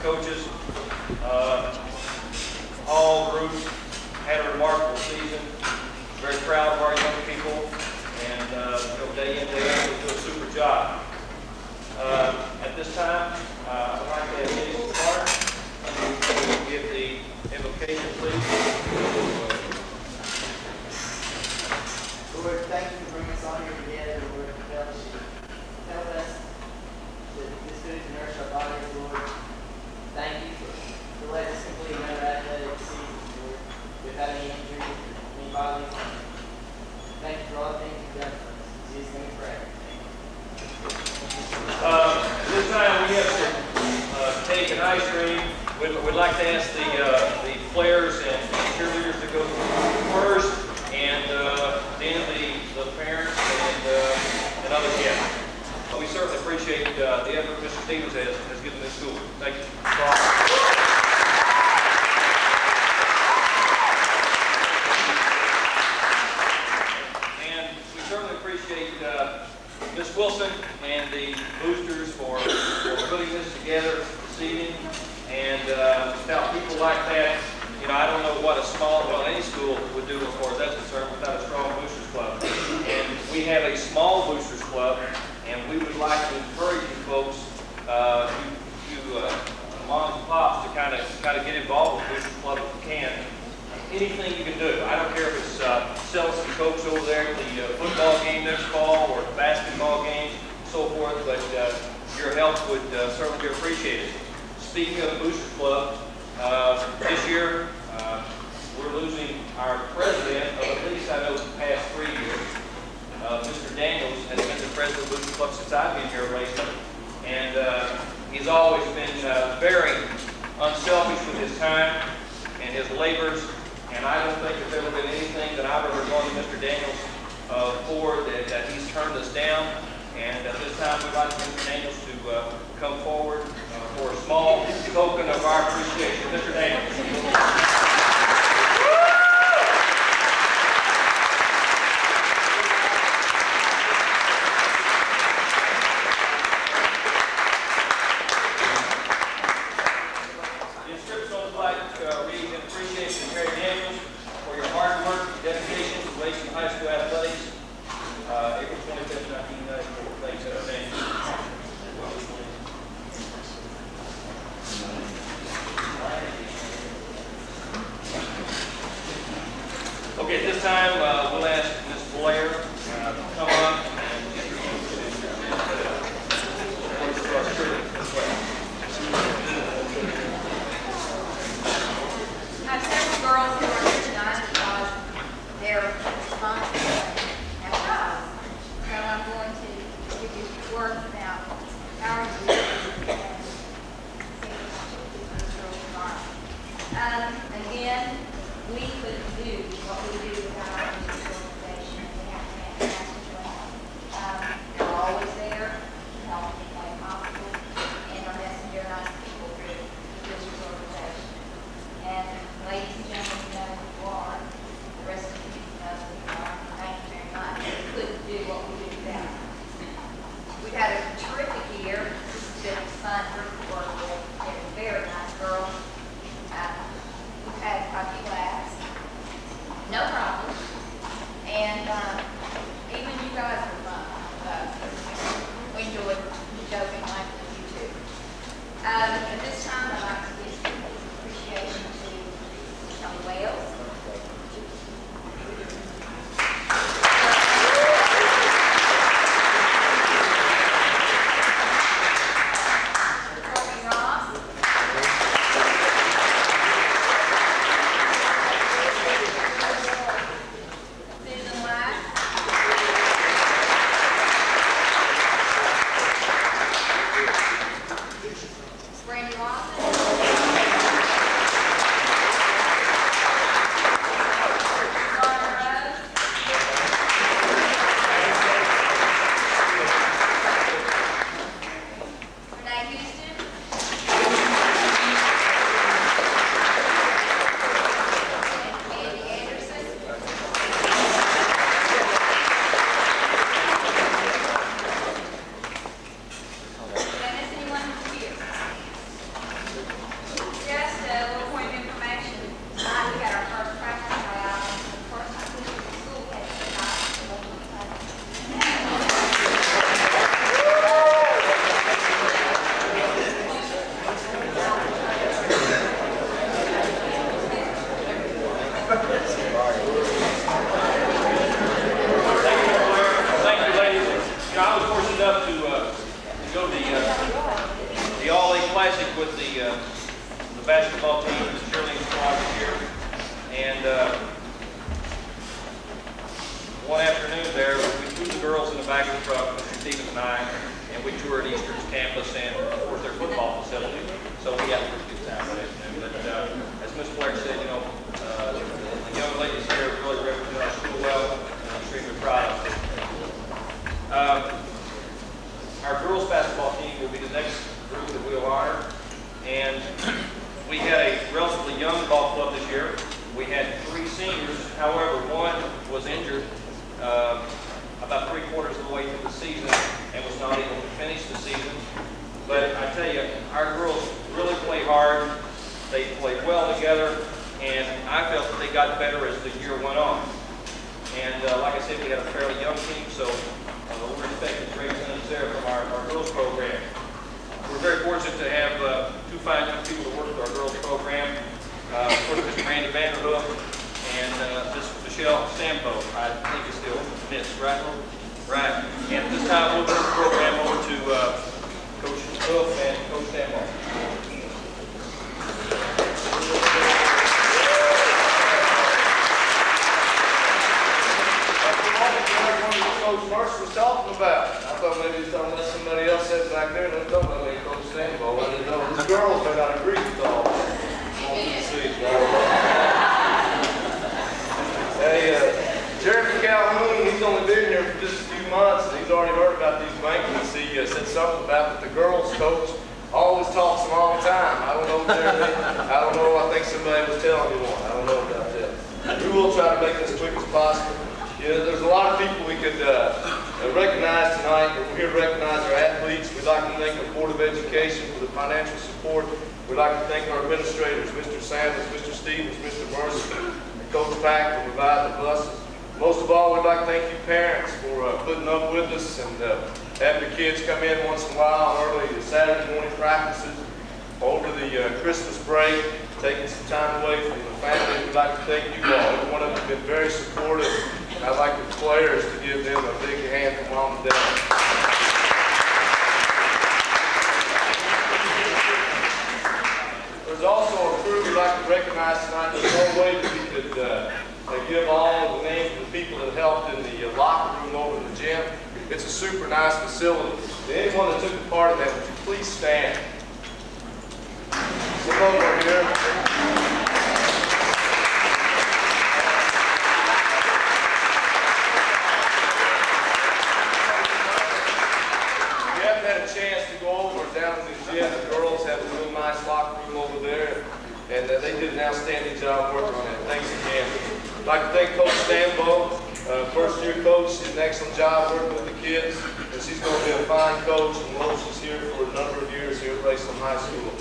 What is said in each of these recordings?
coaches. All groups had a remarkable season. Very proud of our young people, and day in, day out, they do a super job. At this time, I'd like to have Jason Clark give the invocation, please. Lord, thank you for bringing us all here together, Lord, in fellowship. Help us to this food to nourish our bodies, Lord. Thank you for letting us complete another athletic season, Lord, without any injury, any bodily harm. Thank you for all the things you've done for us. In Jesus' name we pray. This time we have some cake and ice cream. We'd like to ask the players and cheerleaders to go first, and then the parents and other guests. We certainly appreciate the effort Mr. Stevens has given this school. Thank you. And we certainly appreciate Ms. Wilson and the boosters for putting this together this evening. And without people like that, I don't know what any school would do as far as that's concerned without a strong boosters club. And we have a small boosters club, and we would like to encourage you folks, moms and pops, to kind of get involved with boosters club if you can. Anything you can do. I don't care if it's selling some Cokes over there at the football game next fall or the basketball game, so forth, but your help would certainly be appreciated. Speaking of the Boosters Club, this year we're losing our president of at least, I know, the past 3 years. Mr. Daniels has been the president of the Boosters Club since I've been here at Raceland, and he's always been very unselfish with his time and his labors, and I don't think there's ever been anything that I've ever gone to Mr. Daniels for that he's turned us down. And at this time, we'd like Mr. Daniels to come forward for a small token of our appreciation. Mr. Daniels. The inscription on the flag reads, "In appreciation of Mary Daniels for your hard work and dedication to Raceland High School athletics, April 25th, 1994. Thanks, Daniels." Okay, at this time, we'll ask Ms. Blair to come up and introduce I have several girls who are here tonight because they're responsible and have jobs. So I'm going to give you words about our youth and see this girl tomorrow. Again, we couldn't do what we do without our youth organization. We have to make it happen. They're always there to help in any way possible, and our messenger nice people through the district organization. And ladies and gentlemen, you know who you are. The rest of you know who you are. Thank you very much. We couldn't do what we do without you. We've had a terrific year. This has been a fun group to work with. They're very nice girls. We've had a few laughs. No problem. And even you guys are fun. We enjoyed joking and laughing with you too. At this time, I'd like to give appreciation to Tony Wales. Courtney Ross. Susan Lack. Brandy Lawson. classic with the basketball team, the cheerleading squad this year. And one afternoon there, we threw the girls in the back of the truck, Mr. Stevens and I, and we toured Eastern's campus and, of course, their football facility. So we had a pretty good time that afternoon. But as Ms. Blair said, you know, the young ladies here really represent our school well, and I'm extremely proud of them. Our girls basketball team will be the next group that we'll honor. And we had a relatively young ball club this year. We had 3 seniors. However, one was injured about 3/4 of the way through the season and was not able to finish the season. But I tell you, our girls really play hard. They play well together, and I felt that they got better as the year went on. And like I said, we had a fairly young team, so we're expecting great things there from our girls program. We're very fortunate to have 2 fine young people to work with our girls program. Of course, Mr. Randy Vanderhoof and Ms. Michelle Stampo, I think is still Miss, right? Right. And at this time, we'll turn the program over to Coach Hoof and Coach Stampo. Coach Mercer was talking about. I thought maybe he was talking about somebody else said back there, and I'm talking about maybe Coach Stampo. I didn't know. The girls may not agree with all that. Hey, Jeremy Calhoun, he's only been here for just a few months, and he's already heard about these banquets. He said something about that the girls coach always talks them all the time. I don't know, Jeremy. I don't know. I think somebody was telling you one. I don't know about that. We will try to make it as quick as possible. Yeah, there's a lot of people we could recognize tonight. We're here to recognize our athletes. We'd like to thank the Board of Education for the financial support. We'd like to thank our administrators, Mr. Sanders, Mr. Stevens, Mr. Mercer, and Coach Pack for providing the buses. Most of all, we'd like to thank you parents for putting up with us and having the kids come in once in a while on early Saturday morning practices over the Christmas break, taking some time away from the family. We'd like to thank you all. Every one of you have been very supportive. And I'd like the players to give them a big hand from mom and dad. There's also a crew we'd like to recognize tonight. There's one way that we could give all the names of the people that helped in the locker room over in the gym. It's a super nice facility. Anyone that took a part in that, would you please stand? Some of them are here. And they did an outstanding job working on that. Thanks again. I'd like to thank Coach Stampo, first-year coach. She did an excellent job working with the kids, and she's going to be a fine coach. And she's here for a number of years here at Raceland High School.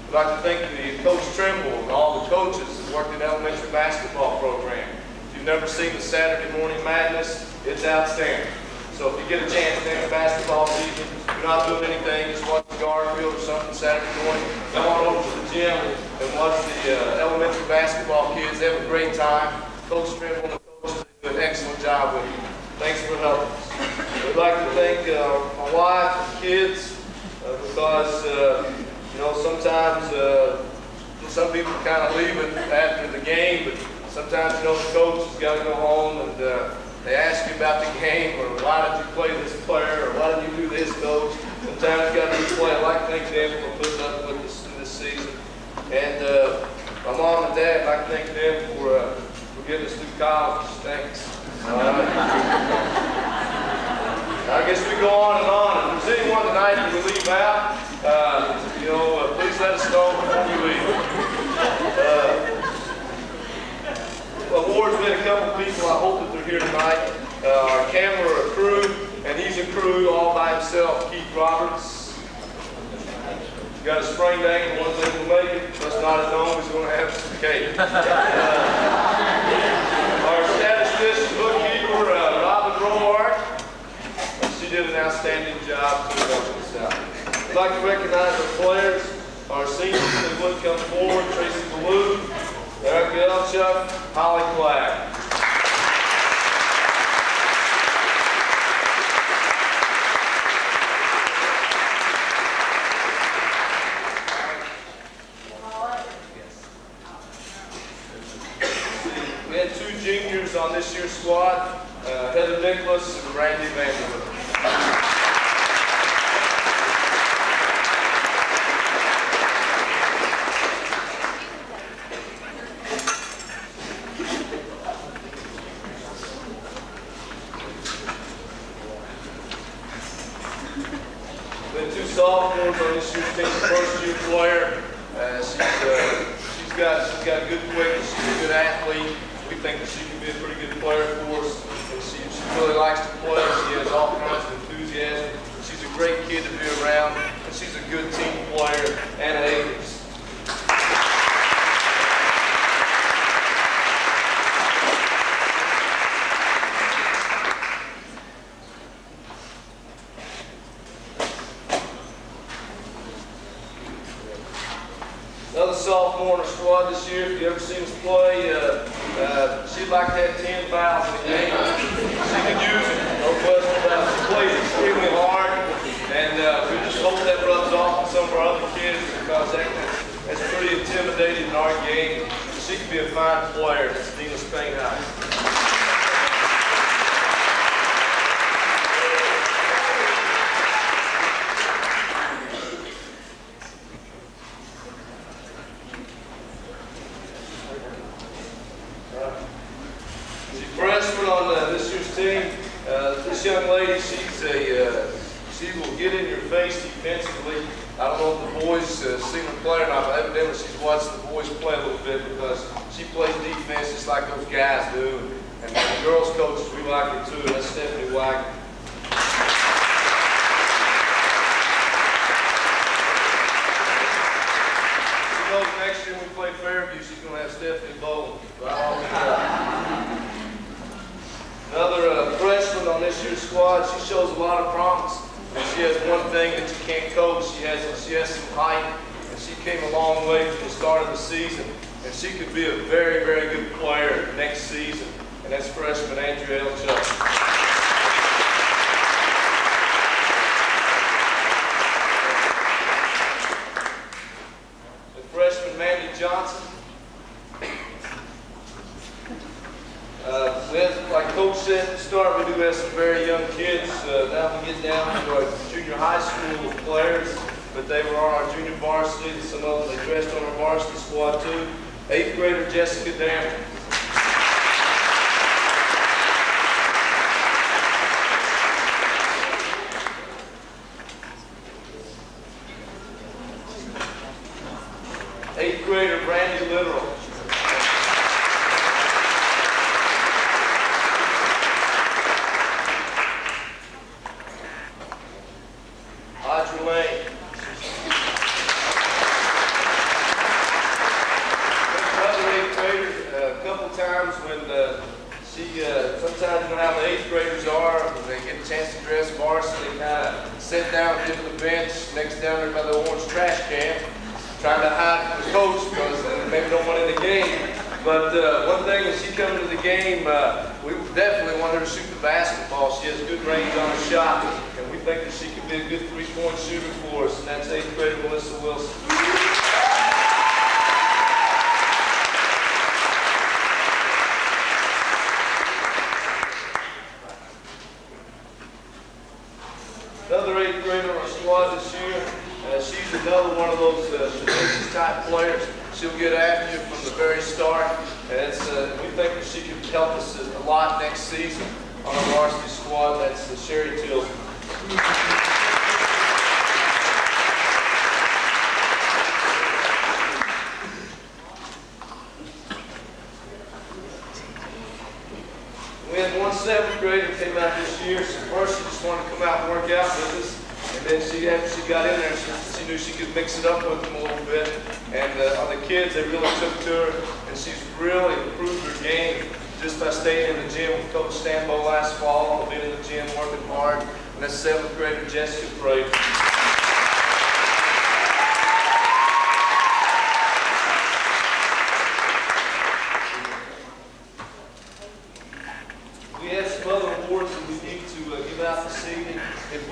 I'd like to thank the Coach Trimble and all the coaches that worked in the elementary basketball program. If you've never seen the Saturday Morning Madness, it's outstanding. So if you get a chance to enter basketball season, you're not doing anything, just watch the Garfield or something Saturday morning, come on over to the gym and watch the elementary basketball kids. They have a great time. Coach Trimble and the coaches do an excellent job with you. Thanks for helping us. We'd like to thank my wife and kids because, you know, sometimes some people kind of leave it after the game, but sometimes, you know, the coach has got to go home and they ask you about the game, or why did you play this player, or why did you do this, coach? Sometimes you got to replay. I'd like to thank them for putting up with us this season. And my mom and dad, I'd like to thank them for getting us through college. Thanks. I guess we go on and on. If there's anyone tonight that we leave out, you know, please let us know before we leave. Award's been a couple people. I hope that they're here tonight. Our camera crew, and he's a crew all by himself. Keith Roberts. He's got a sprained ankle. One thing will make it. That's not his own. He's going to have some cake. Our statistician, bookkeeper, Robin Roark. She did an outstanding job to helping us out. I'd like to recognize our players, our seniors, they would come forward. Tracy Ballou, Eric Elchuk, Holly Clack. on this year's squad, Heather Nicholas and Randy Vanderbilt. Sophomores on this year's team, first-year player. She's got good quickness. She's a good athlete. We think that she can be a pretty good player for us. And she really likes to play. She has all kinds of enthusiasm. She's a great kid to be around, and she's a good team player and an ace. Another sophomore on our squad this year, if you ever seen us play, she'd like to have 10 fouls in the game. She can use it, no question about it. She plays extremely hard, and we just hope that rubs off on some of our other kids because that's pretty intimidating in our game. She can be a fine player. That's Dina Spain High. Freshman on this year's team. This young lady, she will get in your face defensively. I don't know if the boys seen her play or not, but evidently she's watched the boys play a little bit because she plays defense just like those guys do. And the girls coaches, we like her too. That's Stephanie Wagner. She knows next year when we play Fairview, she's going to have Stephanie Bowling. Another freshman on this year's squad. She shows a lot of promise. And she has one thing that you can't coach. She has some height, and she came a long way from the start of the season. And she could be a very, very good player next season. And that's freshman Andrea Elchuk. The freshman Mandy Johnson. Like Coach said at the start, we do have some very young kids. Now we get down to our junior high school players, but they were on our junior varsity. Some of them, they dressed on our varsity squad too. 8th grader Jessica Dammer. Eighth grader Brandy Literal. Audrey Lane. Another 8th grader, a couple times when sometimes you know how the 8th graders are, when they get a chance to dress varsity, they kind of sit down at the bench next down there by the orange trash can, trying to hide from the coach because they maybe don't want in the game. But one thing, when she comes into the game, we definitely want her to shoot the basketball. She has good range on her shot, and we think that she could be a good three-point shooter for us, and that's 8th grader Melissa Wilson. Another 8th grader on our squad this year. She's another one of those type players. She'll get after you from the very start, and we think that she can help us a lot next season on our varsity squad. That's Sherry Tilton. We had one 7th grader who came out this year. So first she just wanted to come out and work out with us. And then after she got in there, she knew she could mix it up with them a little bit. And on the kids, they really took to her. And she's really improved her game just by staying in the gym with Coach Stambo last fall. Been in the gym working hard. And that's 7th grader Jessica Frazier. We have some other awards that we need to give out this evening. If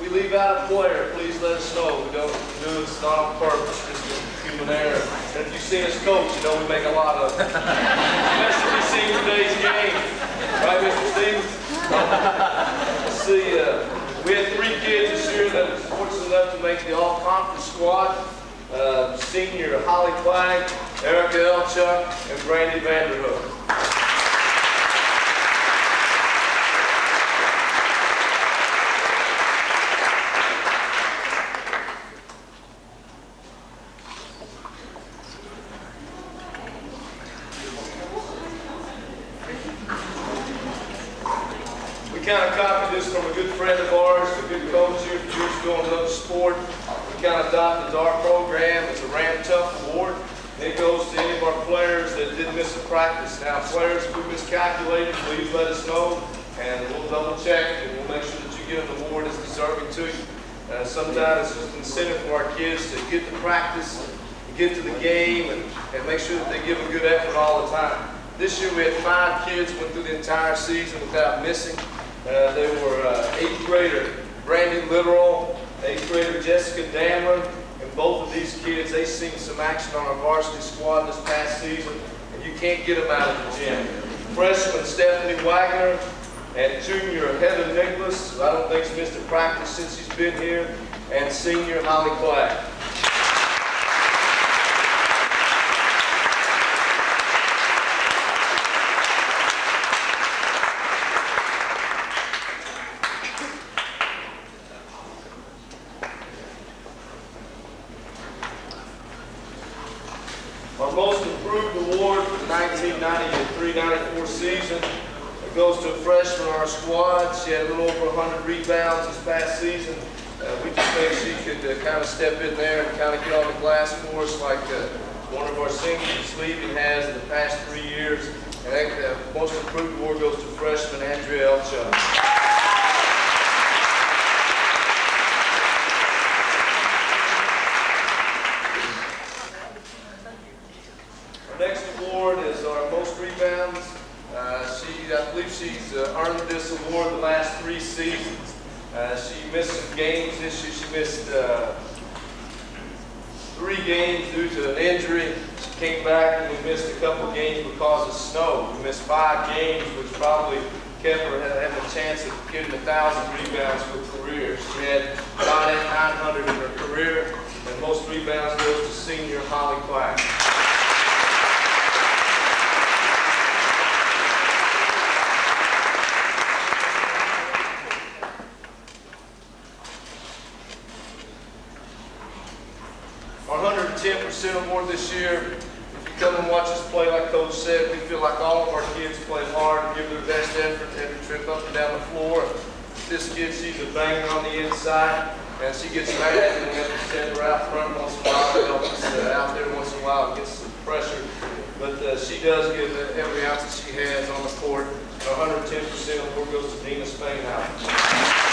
we leave out a player, please let us know. We don't do it. It's not on purpose. It's just human error. And if you've seen us coach, you know we make a lot of them. Especially senior day's game. Right, Mr. Stevens? Let's see, we had 3 kids this year that was fortunate enough to make the all-conference squad. Senior Holly Clank, Erica Elchuk, and Brandy Vanderhook. We kind of copied this from a good friend of ours, a good coach here a few years ago in another sport. We kind of adopted our program. It's a Ram Tough Award. It goes to any of our players that didn't miss a practice. Now, players, if we miscalculated, please let us know, and we'll double check, and we'll make sure that you get an award that's deserving to you. Sometimes it's just an incentive for our kids to get to practice, get to the game, and make sure that they give a good effort all the time. This year we had 5 kids went through the entire season without missing. They were 8th grader Brandy Littoral, 8th grader Jessica Damron, and both of these kids, they've seen some action on our varsity squad this past season, and you can't get them out of the gym. Freshman Stephanie Wagner and junior Heather Nicholas, I don't think she's missed a practice since she's been here, and senior Holly Clack. Our most improved award for the 1993-94 season, it goes to a freshman on our squad. She had a little over 100 rebounds this past season. We just think she could kind of step in there and kind of get on the glass for us like one of our seniors, Levy, has in the past 3 years. And that most improved award goes to freshman Andrea Elchuk. Next award is our most rebounds. I believe she's earned this award the last 3 seasons. She missed some games this year. She missed 3 games due to an injury. She came back and we missed a couple games because of snow. We missed 5 games, which probably kept her having a chance of getting 1,000 rebounds for her career. She had about 900 in her career, and most rebounds goes to senior Holly Clack. Our 110% award this year, if you come and watch us play, like Coach said, we feel like all of our kids play hard and give their best effort every trip up and down the floor. This kid, she's a banger on the inside, and she gets mad and we have to send her out front once in a while to help us out there once in a while and get some pressure. But she does give every ounce that she has on the court. Our 110% award goes to Dina Spainhouse.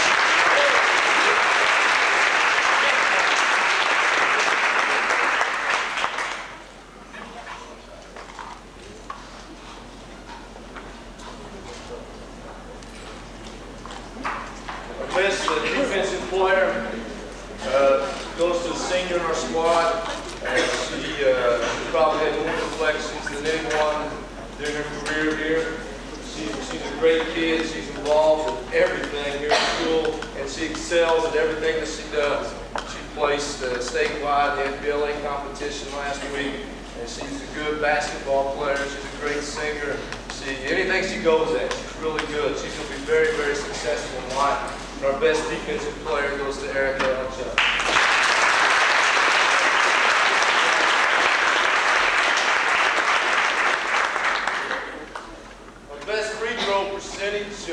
Best defensive player goes to the senior in our squad. She probably had more deflections than anyone during her career here. She's a great kid. She's involved with everything here at school, and she excels at everything that she does. She placed statewide in the FBLA competition last week, and she's a good basketball player. She's a great singer. Anything she goes at, she's really good. She's going to be very, very successful in life. And our best defensive player goes to Erica Elchuk. Our best free throw percentage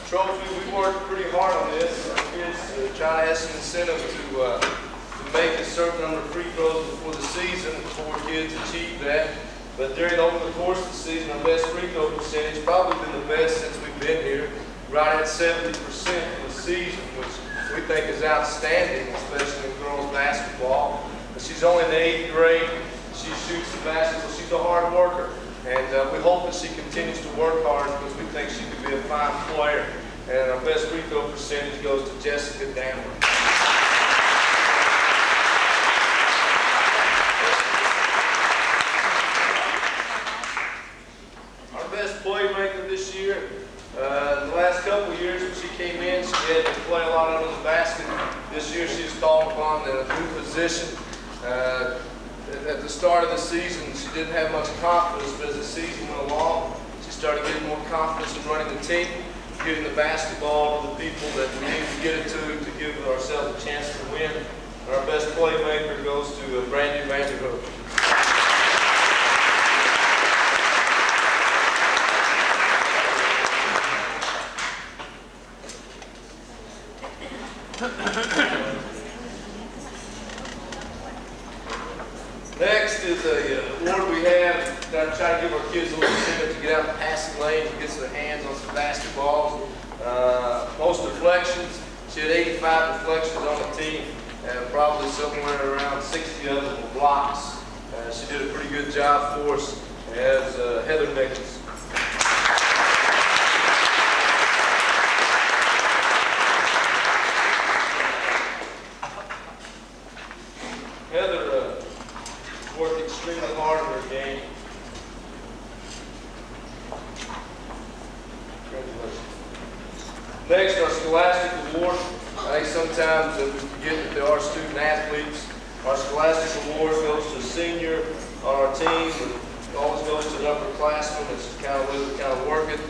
trophy, we worked pretty hard on this. Our kids try to have some incentive to make a certain number of free throws before the season. 4 kids achieved that. But over the course of the season, our best free throw percentage probably been the best since we've been here, right at 70% for the season, which we think is outstanding, especially in girls basketball. But she's only in the 8th grade. She shoots the basketball. She's a hard worker, and we hope that she continues to work hard because we think she could be a fine player. And our best free throw percentage goes to Jessica Damron. position. At the start of the season, she didn't have much confidence, but as the season went along, she started getting more confidence in running the team, getting the basketball to the people that we need to get it to give ourselves a chance to win. And our best playmaker goes to Brandy Vanderhook. Next is a award we have that I try to give our kids a little incentive to get out in the passing lane and get their hands on some basketballs. Most deflections, she had 85 deflections on the team, and probably somewhere around 60 of them were blocks. She did a pretty good job for us, as Heather Nichols. Heather worked extremely hard in her game. Congratulations. Next, our Scholastic Award. I think sometimes we forget that there are student athletes. Our Scholastic Award goes to a senior on our team. It always goes to an upperclassman. It's kind of the way we kind of work it.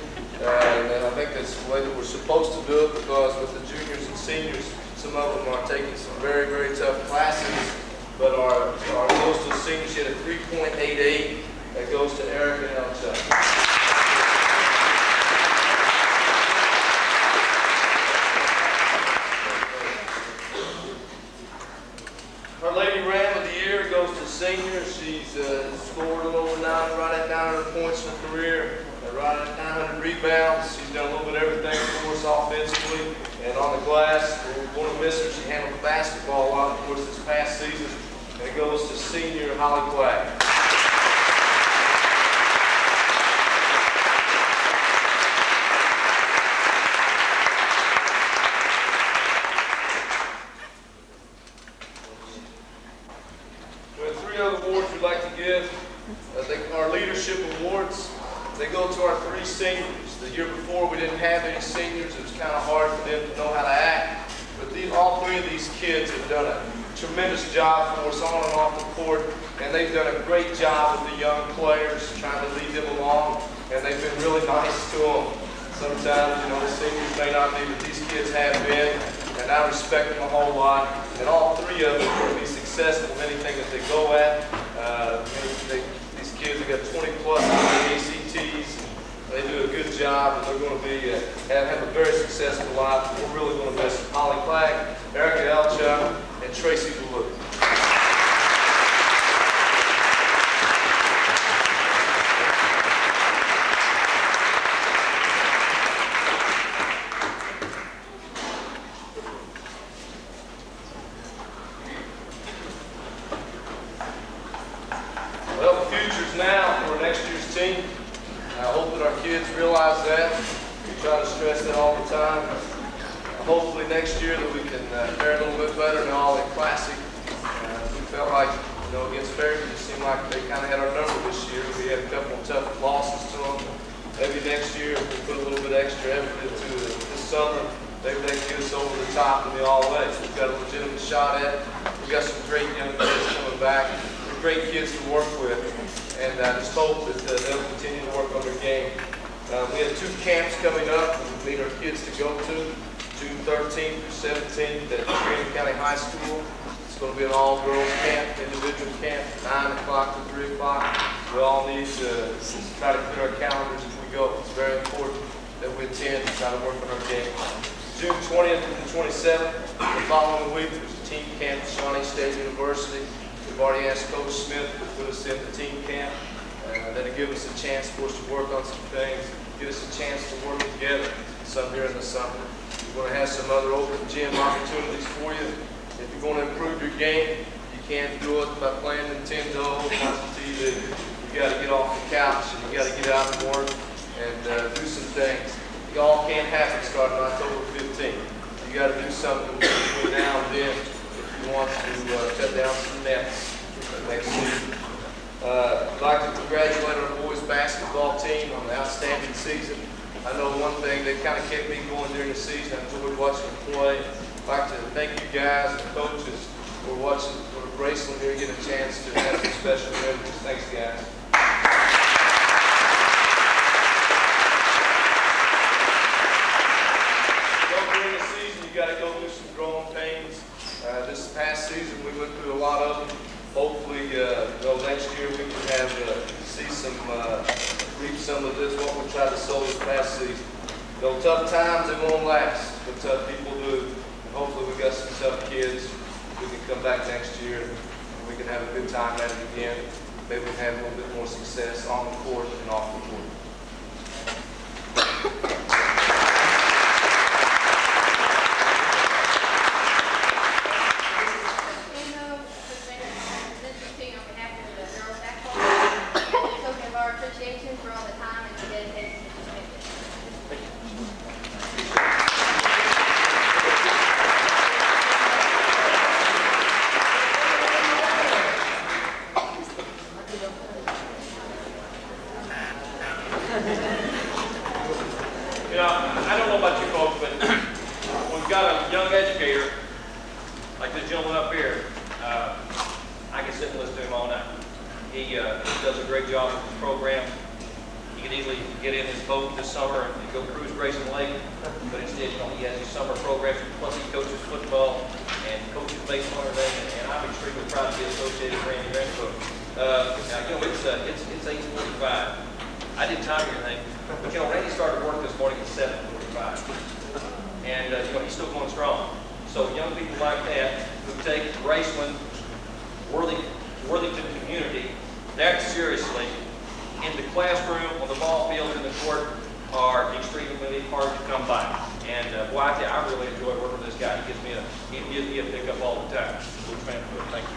And I think that's the way that we're supposed to do it, because with the juniors and seniors, some of them are taking some very, very tough classes. But our goes to senior, she had a 3.88. That goes to Erica Elchuk. Our Lady Ram of the Year goes to senior. She's scored a little over right at 900 points in her career, right at 900 rebounds. She's done a little bit of everything for us offensively and on the glass. We're going to miss her. She handled the basketball a lot for us this past season. And it goes to senior Holly Black. We have 3 other awards we'd like to give. Our leadership awards, they go to our 3 seniors. The year before we didn't have any seniors. It was kind of hard for them to know how to act. But all 3 of these kids have done a tremendous job for us on and off the court, and they've done a great job with the young players, trying to lead them along, and they've been really nice to them. Sometimes, you know, the seniors may not be, but these kids have been, and I respect them a whole lot. And all 3 of them will be successful in anything that they go at. These kids have got 20 plus on the ACTs. They do a good job, and they're going to be have a very successful life. We're really going to miss Holly Black, Erica Elchuk, and Tracy Blue. Well, the future's now for next year's team. I hope that our kids realize that. We try to stress that all the time. Hopefully next year that we can fare a little bit better in the All-In Classic. We felt like, you know, against Fairview, it seemed like they kind of had our number this year. We had a couple of tough losses to them. Maybe next year, if we put a little bit extra effort into it this summer, maybe they can get us over the top in the All-A. We've got a legitimate shot at it. We've got some great young kids coming back. They're great kids to work with. And I just hope that they'll continue to work on their game. We have 2 camps coming up that we need our kids to go to. June 13th through 17th at Green County High School. It's going to be an all-girls camp, individual camp, 9 o'clock to 3 o'clock. We all need to try to clear our calendars as we go. It's very important that we attend and try to work on our game. June 20th to the 27th, the following week, there's a team camp at Shawnee State University. We've already asked Coach Smith to put us in the team camp. That'll give us a chance for us to work on some things, give us a chance to work together some here in the summer. We're going to have some other open gym opportunities for you. If you're going to improve your game, you can't do it by playing Nintendo or watching TV. You got to get off the couch and you got to get out and work and do some things. It all can't happen starting October 15th. You got to do something between now and then if you want to cut down some nets next season. I'd like to congratulate our boys basketball team on the outstanding season. I know one thing that kind of kept me going during the season. I enjoyed watching them play. I'd like to thank you guys and coaches we're watching for Raceland here, get a chance to have some special memories. Thanks, guys. During the season, you got to go through some growing pains. This past season, we went through a lot of them. Hopefully, next year we can have see some reap some of this what we tried to sow this past season. Tough times, they won't last, but tough people do. And hopefully, we got some tough kids. We can come back next year and we can have a good time at it again. Maybe we can have a little bit more success on the court and off the court. For all the time and the dedication that you spent. You know, I don't know about you folks, but we've got a young educator like this gentleman up here. I can sit and listen to him all night. He does a great job with his program. He could easily get in his boat this summer and go cruise Grayson Lake, but instead, you know, he has his summer programs. Plus, he coaches football and coaches baseball and everything. And I'm extremely proud to be associated with Randy Renfro. Now, you know, it's 8:45. I didn't time or anything, but you know, Randy started work this morning at 7:45, and you know, he's still going strong. So young people like that who take Raceland-Worthington community that seriously in the classroom, on the ball field, in the court, are extremely hard to come by. And boy, I tell you, I really enjoy working with this guy. He gives me a pickup all the time. Thank you.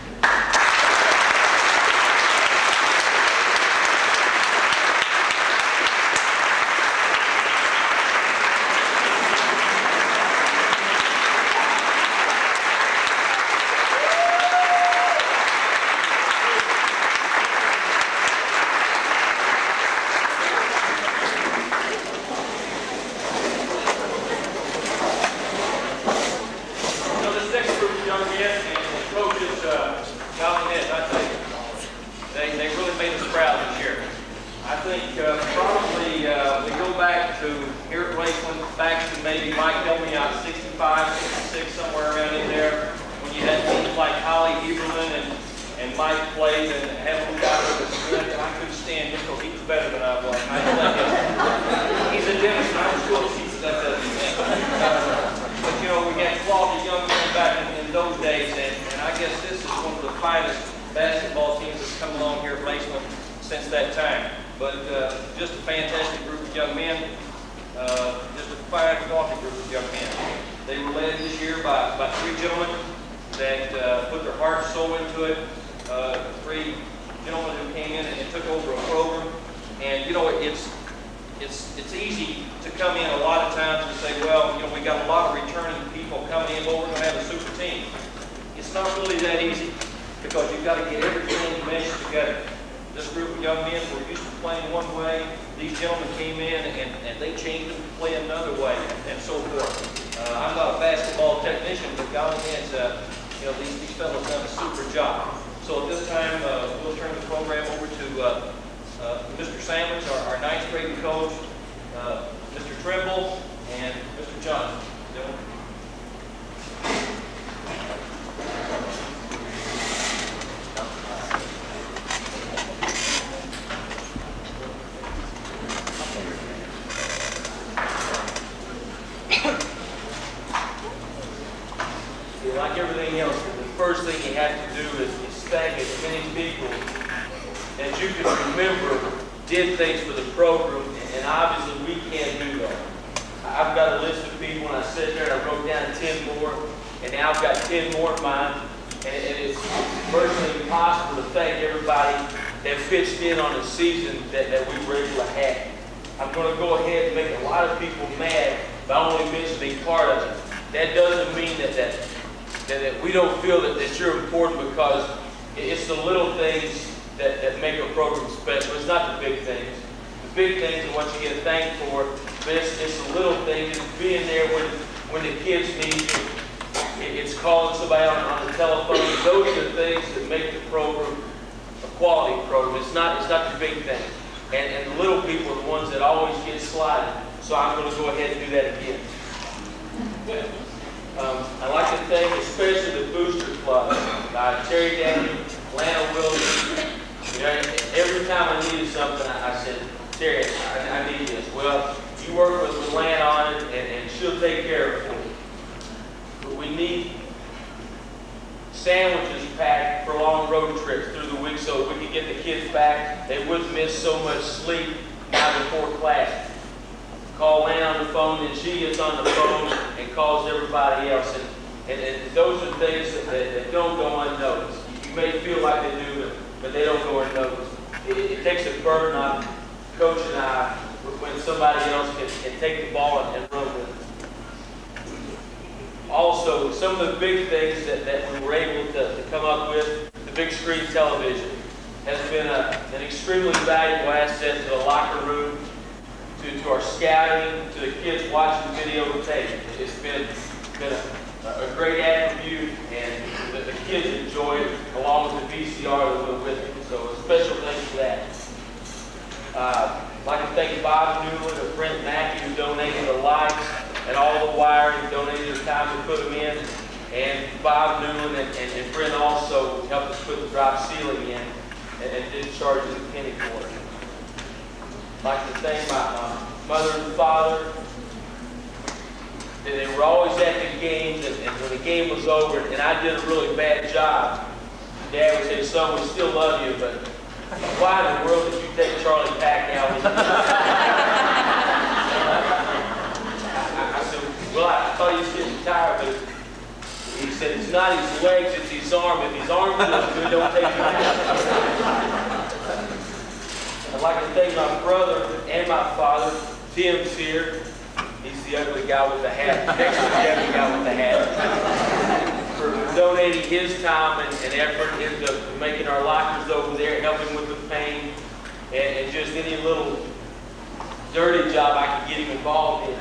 They really made us proud this year. I think probably we go back to here at Raceland, back to maybe Mike helped me out 65, 66, somewhere around in there, when you had teams like Holly Eberman and Mike played and had one guy with us. I couldn't stand him because he was better than I was. He's a dentist, and I'm sure that doesn't mean. But you know, we had quality young men back in those days, and I guess this is one of the finest basketball teams that's come along here at Raceland since that time. But just a fantastic group of young men, just a fine quality group of young men. They were led this year by three gentlemen that put their heart and soul into it. Three gentlemen who came in and took over a program. And you know, it's easy to come in a lot of times and say, well, you know, we got a lot of returning people coming in, well, we're going to have a super team. It's not really that easy, because you've got to get everything meshed together. This group of young men were used to playing one way. These gentlemen came in and they changed them to play another way, and so forth. I'm not a basketball technician, but golly, you know, these fellows done a super job. So at this time, we'll turn the program over to Mr. Sandwich, our ninth grade coach, Mr. Trimble, and Mr. Johnson. Gentlemen. Like everything else, the first thing you have to do is thank as many people as you can remember did things for the program, and obviously we can't do that. I've got a list of people, and I sat there and I wrote down 10 more, and now I've got 10 more in mind, and it's virtually impossible to thank everybody that pitched in on the season that we were able to have. I'm going to go ahead and make a lot of people mad by only mentioning part of it. That doesn't mean that we don't feel that you're important, because it's the little things that make a program special. It's not the big things. The big things are what you get thanked for, but it's the little things, it's being there when the kids need you. It's calling somebody on the telephone. Those are the things that make the program a quality program. It's not the big things. And the little people are the ones that always get slided. So I'm going to go ahead and do that again. I'd like to thank especially the Booster Club, Terry Daniel, Lana Wilson. You know, every time I needed something, I said, Terry, I need this. Well, you work with Lana on it, and she'll take care of it for you. But we need sandwiches packed for long road trips through the week so we can get the kids back. They wouldn't miss so much sleep now before class. Call Lana on the phone, and she gets on the phone and calls everybody else. And those are things that don't go unnoticed. You may feel like they do, but they don't go unnoticed. It takes a burden on Coach and I when somebody else can take the ball and run with it. Also, some of the big things that we were able to come up with, the big screen television has been an extremely valuable asset to the locker room, to our scouting, to the kids watching the videotape. It's been a great attribute, and the kids enjoy it along with the VCR that went with it. So a special thanks for that. I'd like to thank Bob Newland and Brent Mackey, who donated the lights and all the wiring, donated the time to put them in. And Bob Newland and Brent also helped us put the drop ceiling in and didn't charge us a penny for it. I'd like to thank my mother and father. They were always at the games, and when the game was over, and I did a really bad job, Dad would say, son, we still love you, but why in the world did you take Charlie Pack out? I said, well, I thought he was getting tired, but he said, it's not his legs, it's his arm. If his arm feels good, don't take him out. I'd like to thank my brother and my father. Tim's here. He's the ugly guy with the hat. Next to the ugly guy with the hat. For donating his time and effort into making our lockers over there, helping with the paint, and just any little dirty job I could get him involved in.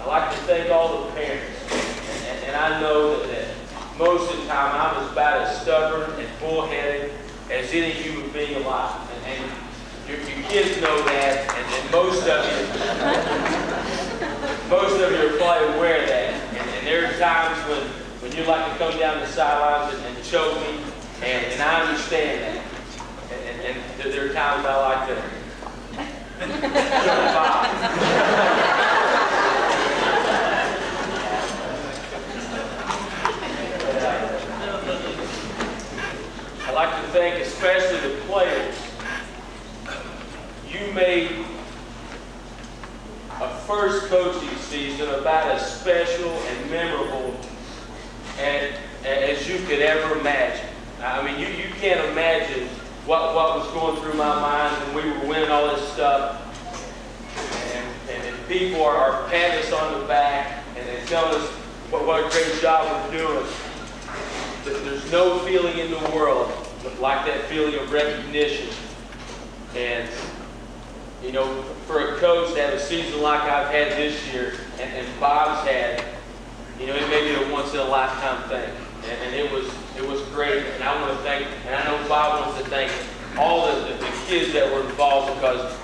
I'd like to thank all the parents. And I know that most of the time I'm about as stubborn and bullheaded as any human being alive. And your kids know that, and most of you are probably aware of that. And there are times when you like to come down the sidelines and choke me, and I understand that. And there are times I like to jump off. I'd like to thank especially the players. You made a first coaching season about as special and memorable as you could ever imagine. I mean, you can't imagine what was going through my mind when we were winning all this stuff. And people are patting us on the back and telling us what a great job we're doing. There's no feeling in the world like that feeling of recognition. And, you know, for a coach to have a season like I've had this year and Bob's had, you know, it may be a once-in-a-lifetime thing. And it was great. And I want to thank, and I know Bob wants to thank all the kids that were involved, because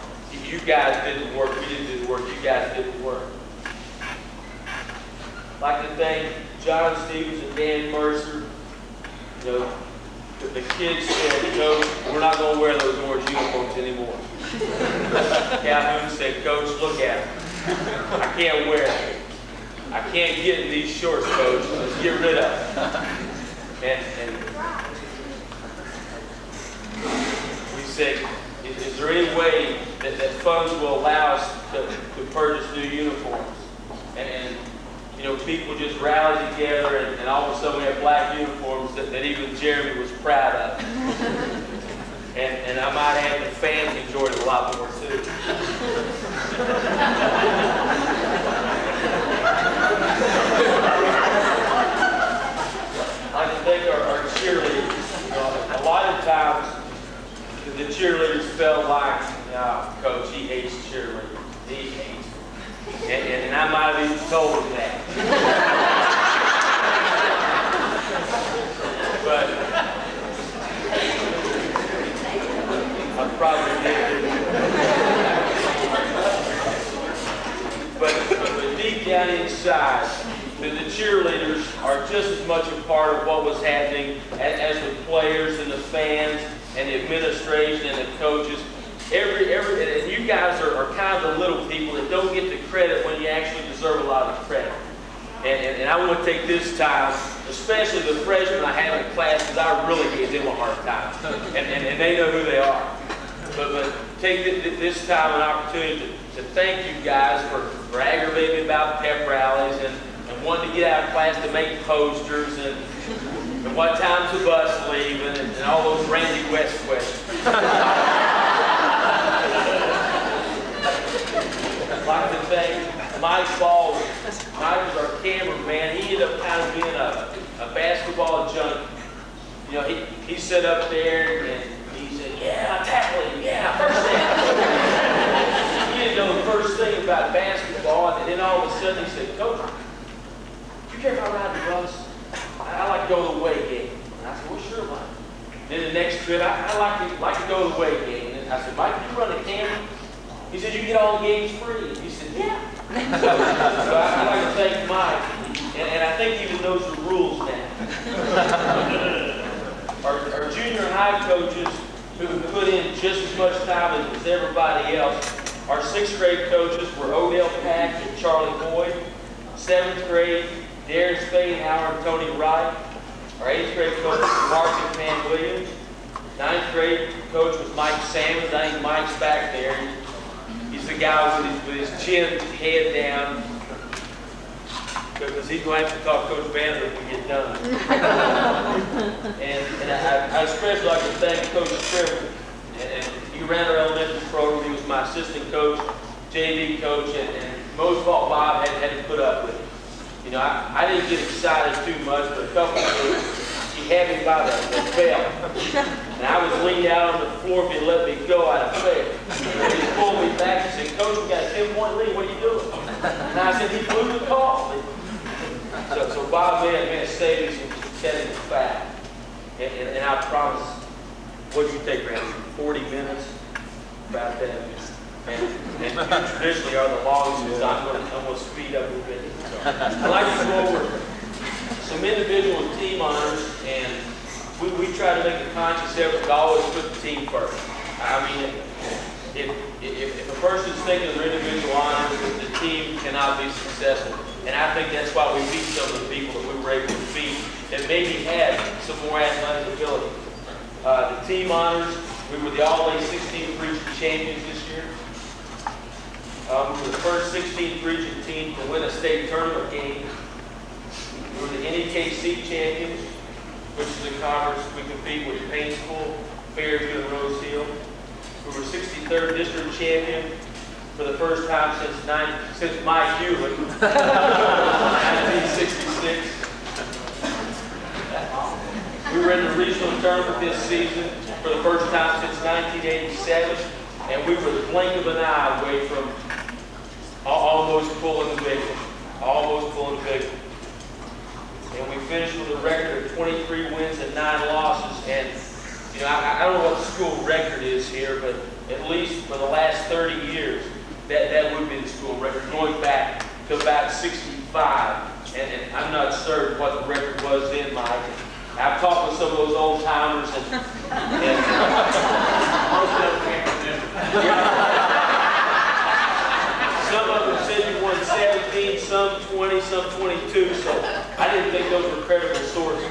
you guys did the work. We didn't do the work. You guys did the work. I'd like to thank John Stevens and Dan Mercer. You know, the kids said, Coach, we're not going to wear those orange uniforms anymore. Calhoun said, Coach, look at them. I can't wear them. I can't get in these shorts, Coach. Let's get rid of them. And we said, is there any way that funds will allow us to purchase new uniforms? And you know, people just rallied together, and all of a sudden we have black uniforms that even Jeremy was proud of. And I might add, the fans enjoyed it a lot more too. I'd like to thank our cheerleaders. A lot of times, the cheerleaders felt like, Coach, he hates cheerleaders. He hates them. And I might have even told him that. cheerleaders are just as much a part of what was happening as the players and the fans and the administration and the coaches. And you guys are kind of the little people that don't get the credit when you actually deserve a lot of credit. And I want to take this time, especially the freshmen I have in class, because I really give them a hard time. And they know who they are. But take this time and opportunity to thank you guys for aggravating me about pep rallies and wanting to get out of class to make posters and what time's the bus leaving and all those Randy West questions. I'd like to thank Mike Ball. Mike was our cameraman. He ended up kind of being a basketball junkie. You know, he sat up there and he said, yeah, tackling, yeah, first thing. He didn't know the first thing about basketball, and then all of a sudden he said, Coach, do you care if I ride the bus? I like to go to the away game. And I said, well, sure, Mike. Then the next trip, I like to go to the away game. And I said, Mike, can you run a camera? He said, you get all the games free. He said, yeah. So I'd like to thank Mike. And I think he even knows the rules now. Our junior and high coaches who put in just as much time as everybody else. Our 6th grade coaches were Odell Pack and Charlie Boyd. 7th grade, Darren Spadenhauer and Tony Wright. Our 8th grade coach was Mark and Pam Williams. 9th grade coach was Mike Sammons. I think Mike's back there. He's the guy with his chin, head down, because he's going to have to talk Coach Banner if we get done. and I especially like to thank Coach Trevor. And he ran our elementary program. He was my assistant coach, JV coach, and most of all, Bob had to put up with it. You know, I didn't get excited too much, but a couple of weeks, he had me by the belt. And I was leaning out on the floor if he let me go, I'd have failed. And he pulled me back and said, Coach, we got a 10-point lead, what are you doing? And I said, he blew the call. So Bob man saved me from setting the back. And I promise, what did you take, Randy? 40 minutes? About that. And traditionally are the longest, so I'm going to speed up a little bit. So, I'd like to go over some individual team honors, and we try to make a conscious effort to always put the team first. I mean, if a person's thinking of their individual honors, the team cannot be successful. And I think that's why we beat some of the people that we were able to beat that maybe had some more athletic ability. The team honors, we were the All-A 16th region champions this year. We were the first 16th region team to win a state tournament game. We were the NEKC champions, which is a conference we compete with Painesville, Fairview, and Rose Hill. We were 63rd district champion for the first time since Mike Hewlett, 1966. We were in the regional tournament this season for the first time since 1987, and we were the blink of an eye away from almost pulling the big one. Almost pulling the big one. And we finished with a record of 23 wins and 9 losses. And you know, I don't know what the school record is here, but at least for the last 30 years, that would be the school record, going back to about 65. And I'm not certain what the record was then, Mike. I've talked with some of those old timers, and most of them can't remember. Some of them said you won 17, some 20, some 22, so I didn't think those were credible sources.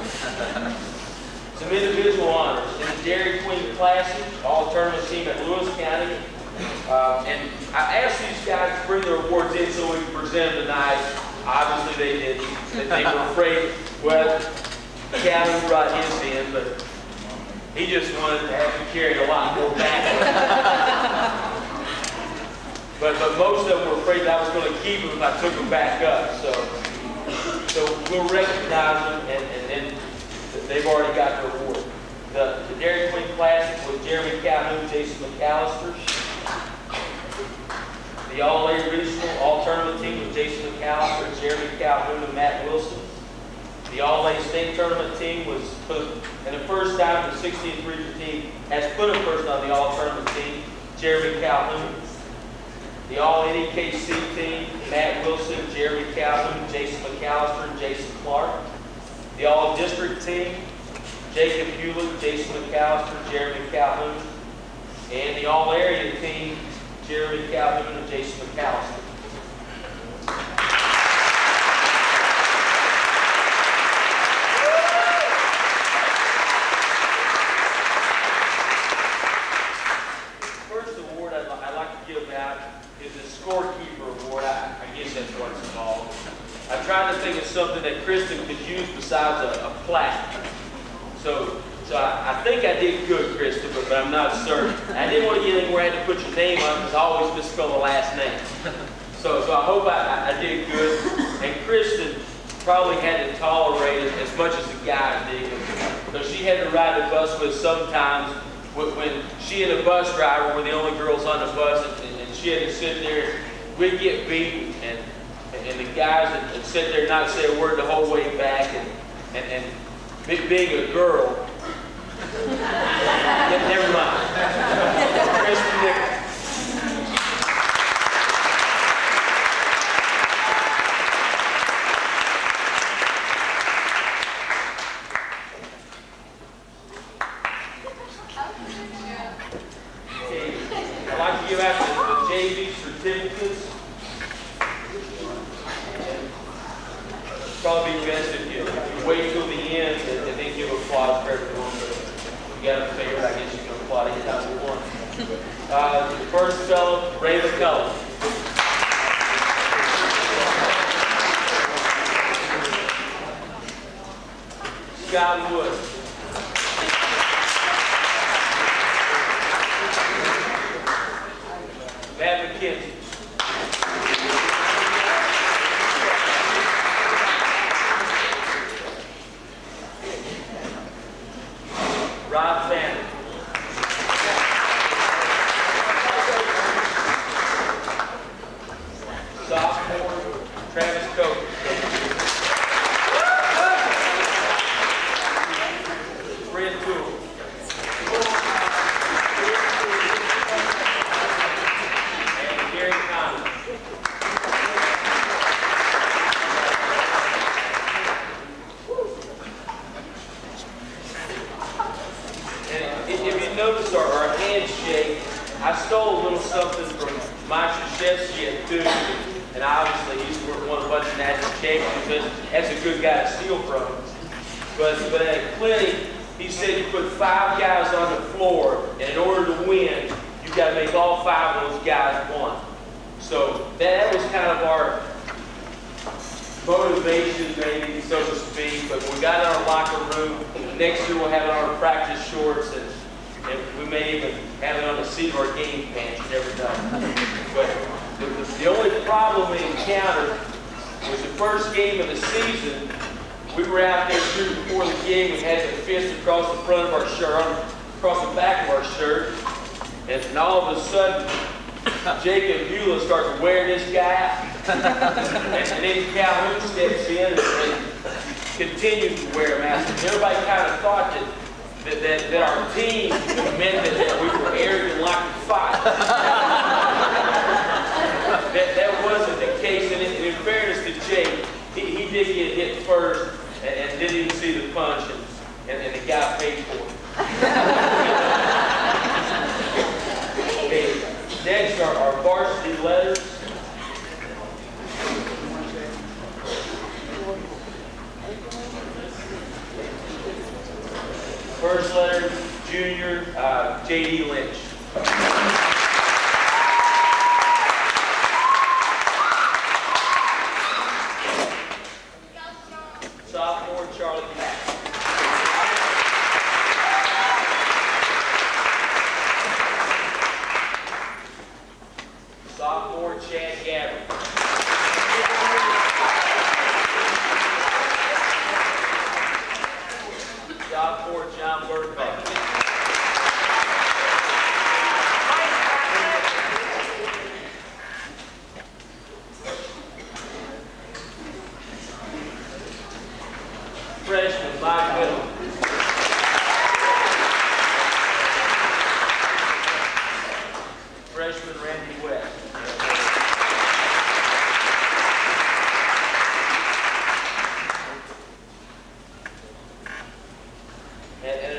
Some individual honors. In the Dairy Queen Classic, all-tournament team at Lewis County. And I asked these guys to bring their awards in so we could present them tonight. Obviously they didn't. They were afraid, well, Calvin brought his in, but he just wanted to have to carry a lot more back. But most of them were afraid that I was going to keep them if I took them back up. So we'll recognize them, and they've already got their award. The Dairy Queen Classic was Jeremy Calhoun, Jason McAllister. The All-A Regional All-Tournament team was Jason McAllister, Jeremy Calhoun, and Matt Wilson. The All-A State Tournament team was put, and the first time the 16th region team has put a person on the All-Tournament team, Jeremy Calhoun. The All-NEKC team, Matt Wilson, Jeremy Calhoun, Jason McAllister, and Jason Clark. The All-District team, Jacob Hewlett, Jason McAllister, Jeremy Calhoun. And the All-Area team, Jeremy Calhoun and Jason McAllister. First award I'd like to give out is the Scorekeeper Award. I guess that's what it's called. I tried to think of something that Kristen could use besides a plaque. So I think I did good, Kristen, but I'm not certain. I didn't want to get anywhere I had to put your name on because I always misspell the last name. So I hope I did good. And Kristen probably had to tolerate it as much as the guys did. So she had to ride the bus with sometimes when she and the bus driver were the only girls on the bus, and she had to sit there. We'd get beat, and the guys would sit there and not say a word the whole way back. And being a girl, never mind. Kristen Nichols. Okay, I'd like to give out the JV certificates. Probably be best if you wait till the end and then give applause for everyone. But if you got a favorite, I guess you can applaud anytime you want. The first fellow, Ray McCullough. Scott Wood. Matt McKenzie. Rob Fannin. Sophomore, Travis Coker. Fred Toole. And Gary Conley. Notice our handshake. I stole a little something from Mike Krzyzewski at Duke, and obviously he's won a bunch of national championships. That's a good guy to steal from. But at clinic, he said you put 5 guys on the floor, and in order to win, you've got to make all 5 of those guys one. So that was kind of our motivation, maybe, so to speak. But we got in our locker room. Next year we'll have it on our practice shorts, and we may even have it on the seat of our game pants. You never know. But the only problem we encountered was the first game of the season. We were out there shooting before the game. We had the fist across the front of our shirt, across the back of our shirt, and all of a sudden, Jacob Hewlett starts wearing this guy out. And then Calhoun steps in and continues to wear him out. And everybody kind of thought that our team meant that we were arrogant like to fight. that wasn't the case. And in fairness to Jake, he did get hit first and didn't even see the punch, and the guy paid for it. Okay, next are our varsity letters. First letter, junior, J.D. Lynch. Sophomore, Charlie Pack. Sophomore, Chad Gabbard. Sophomore, John Burbank. Freshman, Mike Middle. Freshman, Randy West.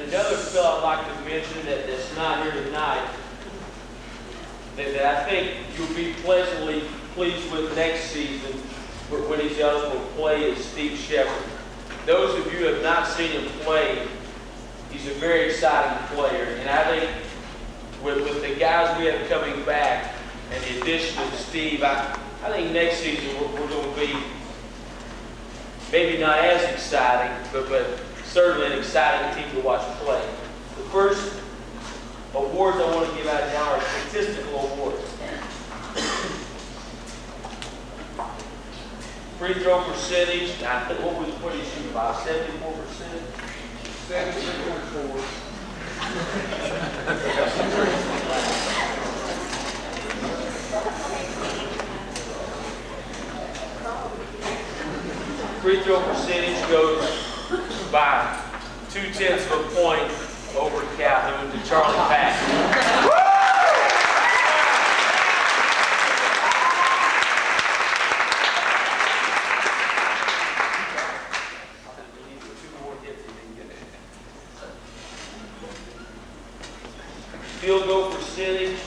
another fellow I'd like to mention that's not here tonight, that I think you'll be pleasantly pleased with next season when he's eligible to play is Steve Shepard. Those of you who have not seen him play, he's a very exciting player. And I think with the guys we have coming back and the addition of Steve, I think next season we're going to be maybe not as exciting, but certainly an exciting team to watch play. The first awards I want to give out now are statistical awards. Free throw percentage, I think, what did he shoot by? 74%? 73.4. Free throw percentage goes by 0.2 of a point over Calhoun to Charlie Pack. Field goal percentage.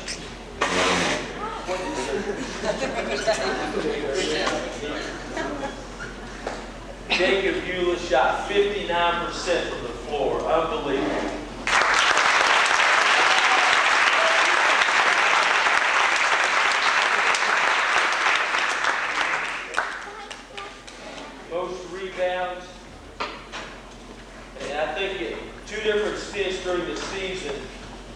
Jacob Eula shot 59% from the floor. Unbelievable. Most rebounds. And I think at 2 different stints during the season,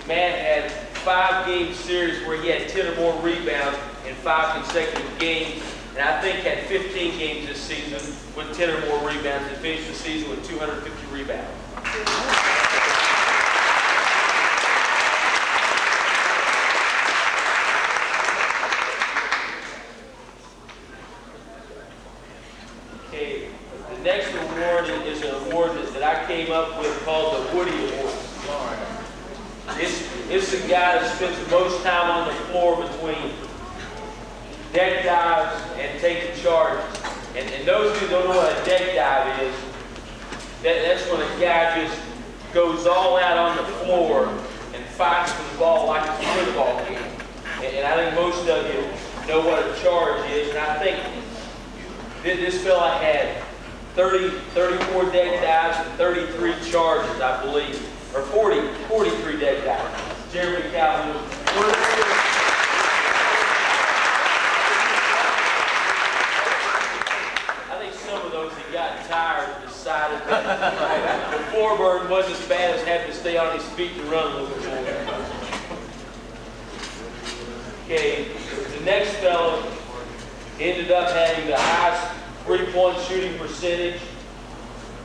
Matt had 5-game series where he had 10 or more rebounds in 5 consecutive games. And I think had 15 games this season with 10 or more rebounds and finished the season with 250 rebounds. Okay, the next award is an award that I came up with called the Woody Award. It's the guy that spends the most time on the floor between deck dives and taking charges. And those who don't know what a deck dive is, that's when a guy just goes all out on the floor and fights for the ball like it's a football game. And I think most of you know what a charge is. And I think this fella had 34 deck dives and 33 charges, I believe. Or 43 deck dives. Jeremy Calhoun. I think some of those he got tired and decided that the floor burn wasn't as bad as having to stay on his feet and run a little bit more. Okay, the next fellow ended up having the highest three-point shooting percentage.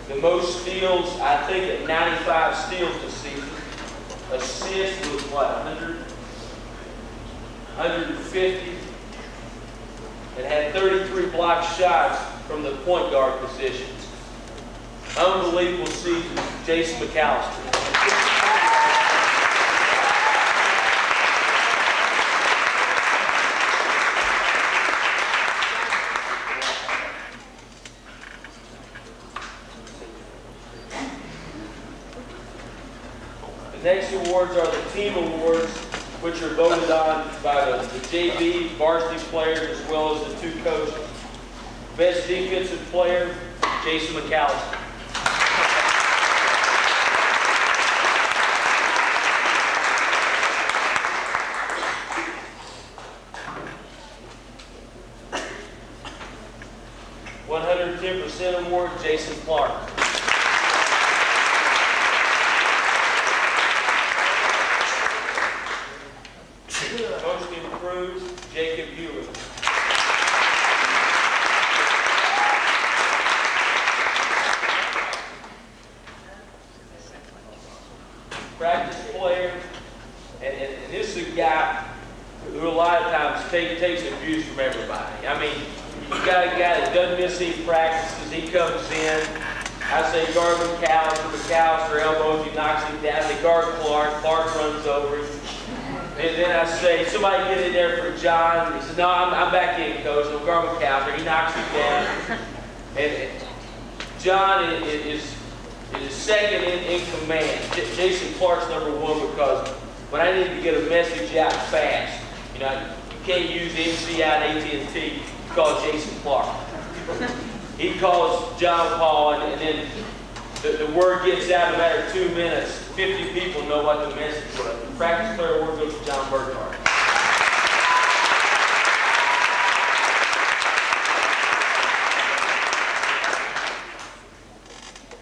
The most steals, I think, at 95 steals this season. Assists was what, 100? 150. And had 33 blocked shots from the point guard positions. Unbelievable season, Jason McAllister. The next awards are the team awards, which are voted on by the JV varsity players as well as the 2 coaches. Best defensive player, Jason McAllister. $110% award, Jason Clark. Most improved, Jacob Eula. Practice player, and this is a guy who a lot of times takes abuse from everybody. I mean, you got a guy that doesn't miss any practices. He comes in. I say guard McAllister elbows, he knocks him down. I say guard Clark runs over him. And then I say, somebody get in there for John. He says, no, I'm back in, coach. No, guard McAllister. He knocks him down. And John is is second in command. Jason Clark's number one because when I need to get a message out fast, you know, you can't use MC out AT&T, you call Jason Clark. He calls John Paul, and then the word gets out in a matter of 2 minutes. 50 people know what the message was. The practice player word goes to John Burkhart.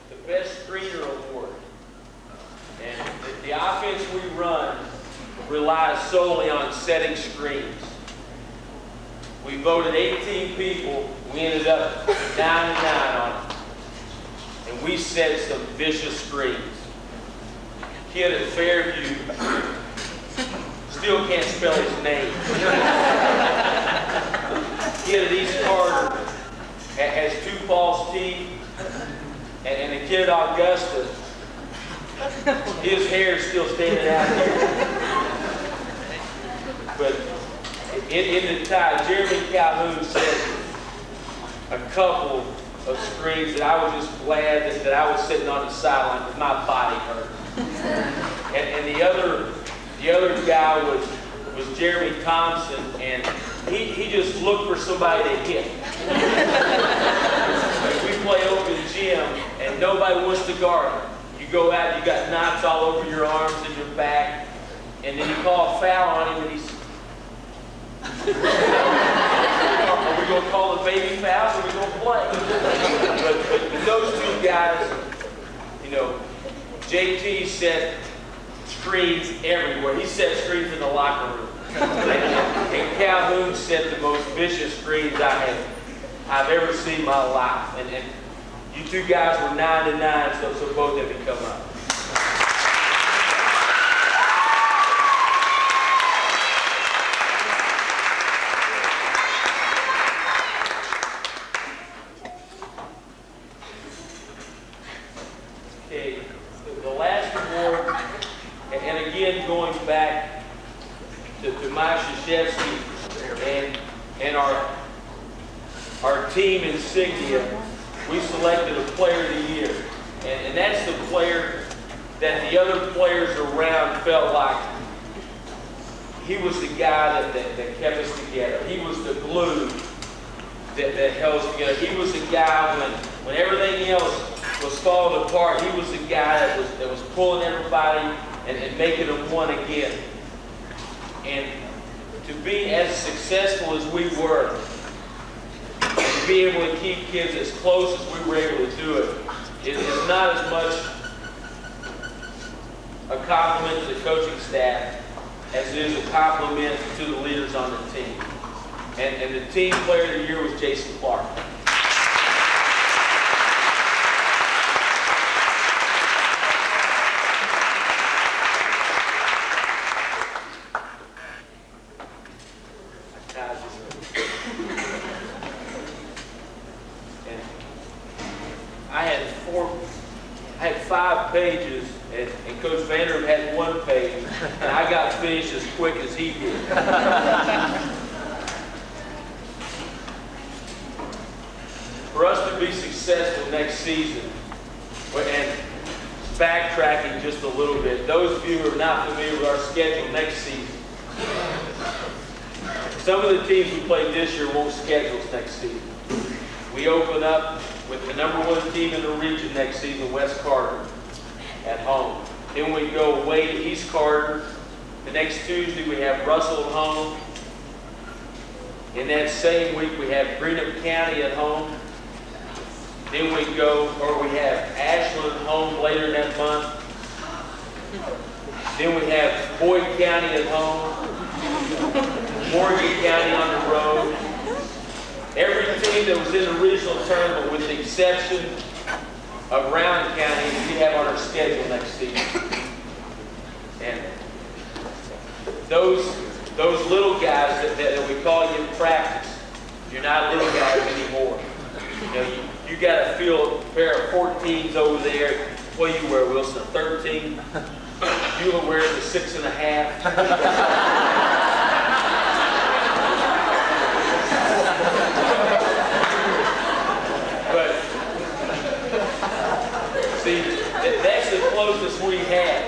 The best screener award. And the offense we run relies solely on setting screens. We voted 18 people. We ended up 9-9 on it. And we set some vicious screens. Kid at Fairview still can't spell his name. Kid at East Carter has 2 false teeth. And the kid at Augusta, his hair is still standing out here. But in the tie, Jeremy Calhoun said a couple of screens that I was just glad that I was sitting on the sideline because my body hurt. And the other guy was Jeremy Thompson, and he just looked for somebody to hit. We play open gym, and nobody wants to guard him. You go out, you got knots all over your arms and your back, and then you call a foul on him, and he's are we going to call the baby fouls or are we going to play? But those 2 guys, you know, JT set screens everywhere. He set screens in the locker room. And Calhoun set the most vicious screens I've ever seen in my life. And you 2 guys were 9-9, so both of you come up. Okay, the last award, and again going back to Mike Krzyzewski and our team insignia, we selected a player of the year. And that's the player that the other players around felt like he was the guy that kept us together. He was the glue that held us together. He was the guy when everything else was falling apart. He was the guy that was pulling everybody and making them one again. And to be as successful as we were, to be able to keep kids as close as we were able to do it is not as much a compliment to the coaching staff as it is a compliment to the leaders on the team. And the team player of the year was Jason Clark. I had 5 pages, and Coach Vanderham had 1 page, and I got finished as quick as he did. For us to be successful next season, and backtracking just a little bit, those of you who are not familiar with our schedule next season, some of the teams we played this year won't schedule us next season. We open up with the #1 team in the region next season, West Carter, at home. Then we go away to East Carter. The next Tuesday we have Russell at home. In that same week we have Greenup County at home. Then we have Ashland at home later in that month. Then we have Boyd County at home. Morgan County on the road. Every team that was in the regional tournament, with the exception of Round County, we have on our schedule next season. And those little guys that we call you in practice, you're not little guys anymore. You know, you got to feel a pair of 14s over there. What do you wear, Wilson? 13? You'll wear the 6.5. had.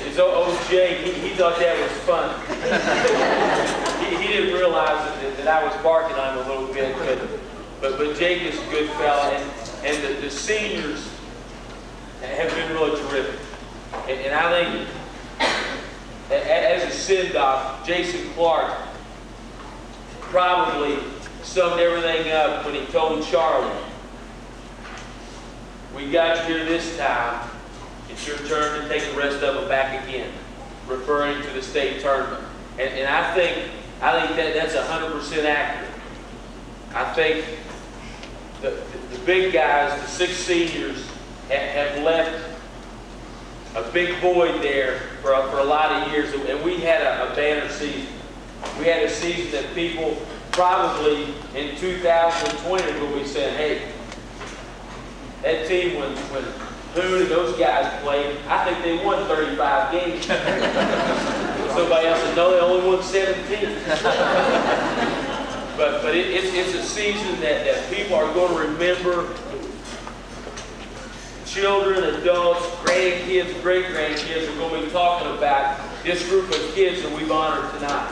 His old Jake, he thought that was fun. he didn't realize that I was barking on him a little bit, but Jake is a good fella, and the seniors have been really terrific. And I think, as a send-off, Jason Clark probably summed everything up when he told Charlie, "We got you here this time. It's your turn to take the rest of them back again," referring to the state tournament. And I think that's 100% accurate. I think the big guys, the 6 seniors, have left a big void there for a lot of years, and we had a banner season. We had a season that people probably in 2020 will be saying, "Hey, that team when Boone and those guys played, I think they won 35 games." Somebody else said, "No, they only won 17." But it's a season that people are going to remember. Children, adults, grandkids, great-grandkids are going to be talking about this group of kids that we've honored tonight.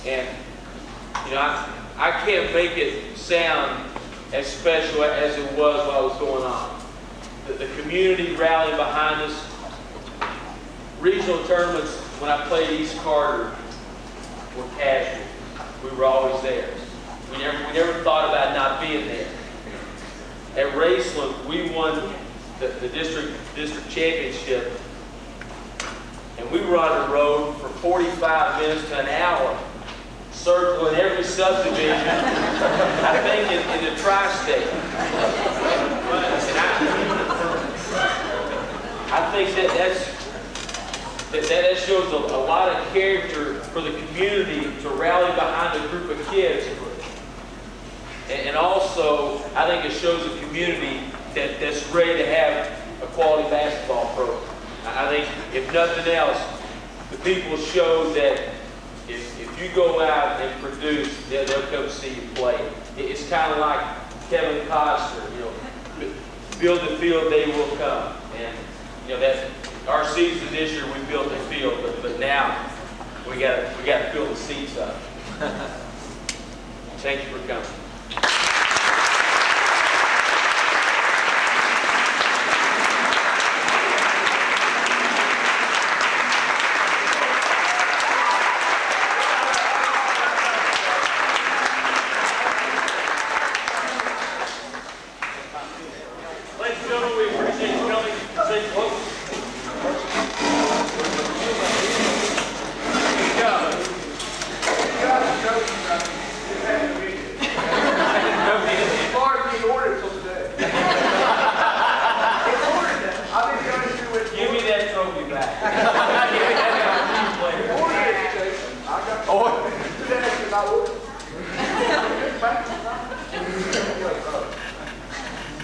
And, you know, I can't make it sound as special as it was while it was going on. The community rallied behind us. Regional tournaments, when I played East Carter, were casual. We were always there. We never thought about not being there. At Raceland, we won the district championship, and we were on the road for 45 minutes to an hour, circling every subdivision, I think in the tri-state. I think that shows a lot of character for the community to rally behind a group of kids. And also, I think it shows a community that's ready to have a quality basketball program. I think, if nothing else, the people show that if you go out and produce, they'll come see you play. It's kind of like Kevin Costner, you know, build the field, they will come. And you know that our season this year we built the field, but now we got to fill the seats up. Thank you for coming.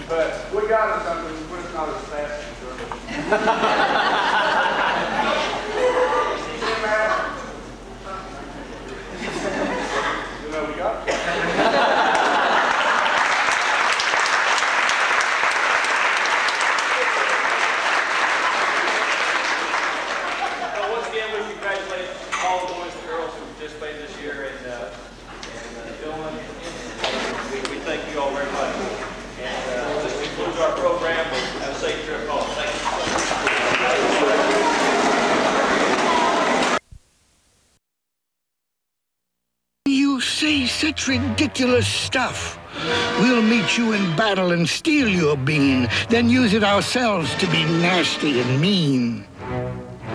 But we got it something, but it's not as fast as you know, we got it. Well, once again, we congratulate all the boys and girls who participated this year, and Dylan, we thank you all very much. And this concludes our program. Have a safe trip home. Thank you. You say such ridiculous stuff. We'll meet you in battle and steal your bean, then use it ourselves to be nasty and mean.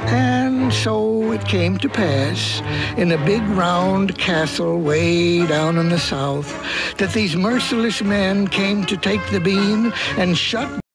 And so it came to pass, in a big round castle way down in the south, that these merciless men came to take the bean and shut